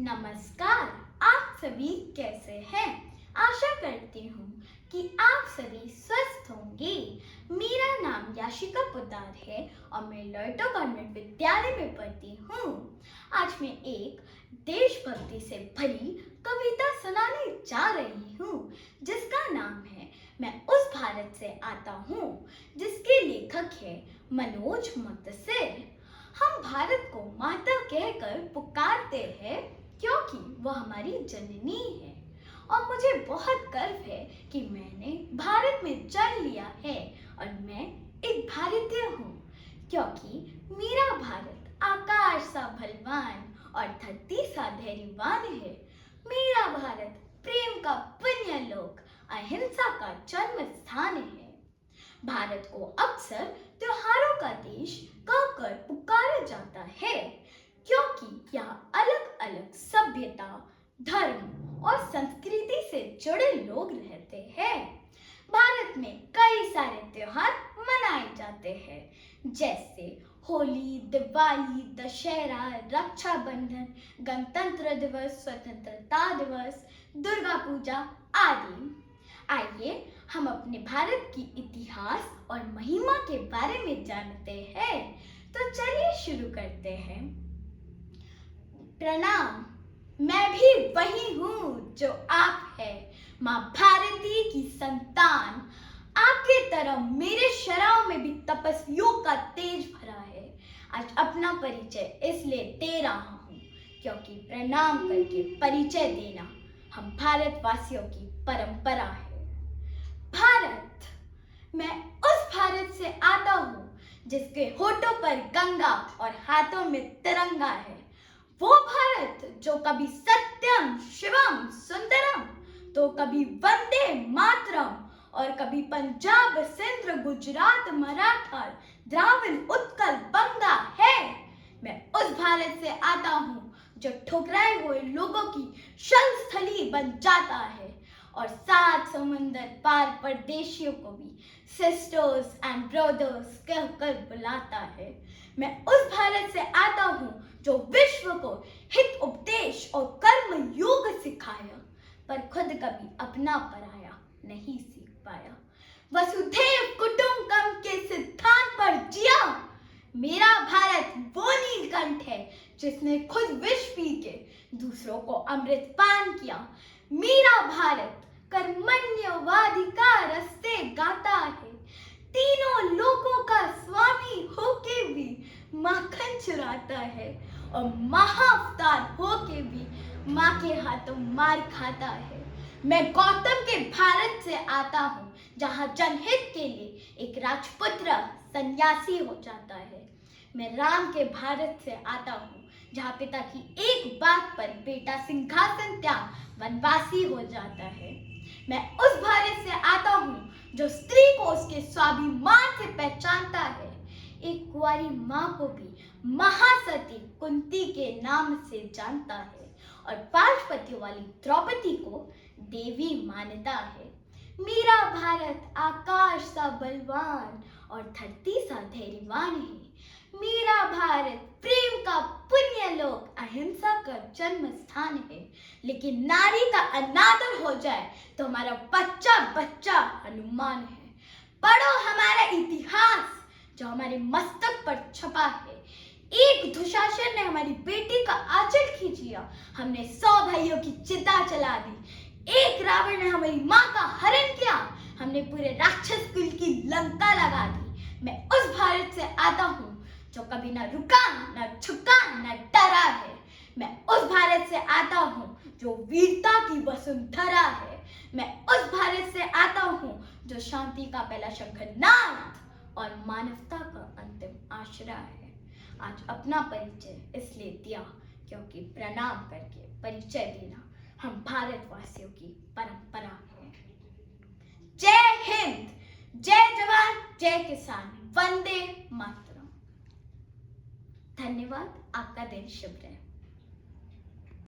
नमस्कार। आप सभी कैसे हैं? आशा करती हूँ कि आप सभी स्वस्थ होंगे। मेरा नाम याशिका पुदार है और मैं लॉयटो कॉन्वेंट विद्यालय में पढ़ती हूँ। आज मैं एक देशभक्ति से भरी कविता सुनाने जा रही हूँ जिसका नाम है मैं उस भारत से आता हूँ, जिसके लेखक है मनोज मुंतशिर। हम भारत को माता कहकर पुकारते हैं क्योंकि वह हमारी जननी है और मुझे बहुत गर्व है कि मैंने भारत में जन्म लिया है और मैं एक भारतीय हूँ, क्योंकि मेरा भारत आकाश सा बलवान और धरती सा धैर्यवान है। मेरा भारत प्रेम का पुण्य लोक, अहिंसा का जन्म स्थान है। भारत को अक्सर त्योहारों का देश कहकर पुकारा जाता है क्योंकि यहाँ अलग अलग सभ्यता, धर्म और संस्कृति से जुड़े लोग रहते हैं। भारत में कई सारे त्योहार मनाए जाते हैं, जैसे होली, दिवाली, दशहरा, रक्षाबंधन, गणतंत्र दिवस, स्वतंत्रता दिवस, दुर्गा पूजा आदि। आइए हम अपने भारत की इतिहास और महिमा के बारे में जानते हैं। तो चलिए शुरू करते हैं। प्रणाम, मैं भी वही हूँ जो आप है, माँ भारती की संतान। आपके तरह मेरे शराब में भी तपस्वियों का तेज भरा है। आज अपना परिचय इसलिए दे रहा हूँ क्योंकि प्रणाम करके परिचय देना हम भारतवासियों की परंपरा है। भारत, मैं उस भारत से आता हूँ जिसके होठों पर गंगा और हाथों में तिरंगा है। वो भारत जो कभी सत्यम शिवम सुंदरम तो कभी वंदे मातरम और कभी पंजाब, सिंध, गुजरात, मराठा, द्राविड़, उत्कल, बंगा है। मैं उस भारत से आता हूँ जो ठुकराए हुए लोगों की शल स्थली बन जाता है और 7 समुंदर पार परदेशियों को भी सिस्टर्स एंड ब्रदर्स कहकर बुलाता है। मैं उस भारत से आता हूँ जो विश्व को हित उपदेश और कर्म योग सिखाया, पर खुद कभी अपना पराया नहीं सीख पाया। वसुधैव कुटुंबकम के सिद्धांत पर जिया। मेरा भारत वो नीलकंठ है जिसने खुद विष पी के दूसरों को अमृत पान किया। मेरा भारत कर्मण्यवादिका रस्ते गाता है, तीनों लोगों का स्वामी होके भी माखन चुराता है और महाअवतार होके भी माँ के हाथों मार खाता है। मैं गौतम के भारत से आता हूँ जहाँ जनहित के लिए एक राजपुत्र सन्यासी हो जाता है। मैं राम के भारत से आता हूँ जहाँ पिता की एक बात पर बेटा सिंहासन त्याग वनवासी हो जाता है। मैं उस भारत से आता हूँ जो स्त्री को उसके स्वाभिमान से पहचानता है, एक कुंवारी माँ को भी महासती कुंती के नाम से जानता है और 5 पतियों वाली द्रौपदी को देवी मानता है। मेरा भारत आकाश सा बलवान और धरती सा धैर्यवान है। मेरा भारत प्रेम का पुण्य लोक, अहिंसा का जन्म स्थान है। लेकिन नारी का अनादर हो जाए तो हमारा बच्चा बच्चा हनुमान है। पढ़ो हमारा इतिहास जो हमारे मस्तक पर छपा है। एक दुशासन ने हमारी बेटी का आंचल खींच लिया, हमने 100 भाइयों की चिता जला दी। एक रावण ने हमारी माँ का हरण किया, हमने पूरे राक्षस कुल की लंका लगा दी। मैं उस भारत से आता हूँ जो कभी न रुका, न झुका, न डरा है। मैं उस भारत से आता हूँ जो वीरता की वसुंधरा है। मैं उस भारत से आता हूँ जो शांति का पहला शंखनाद और मानवता का अंतिम आश्रय है। आज अपना परिचय इसलिए दिया क्योंकि प्रणाम करके परिचय देना हम भारतवासियों की परंपरा है। जय हिंद, जय जवान, जय किसान, वंदे मातरम। धन्यवाद। आपका दिन शुभ रहे।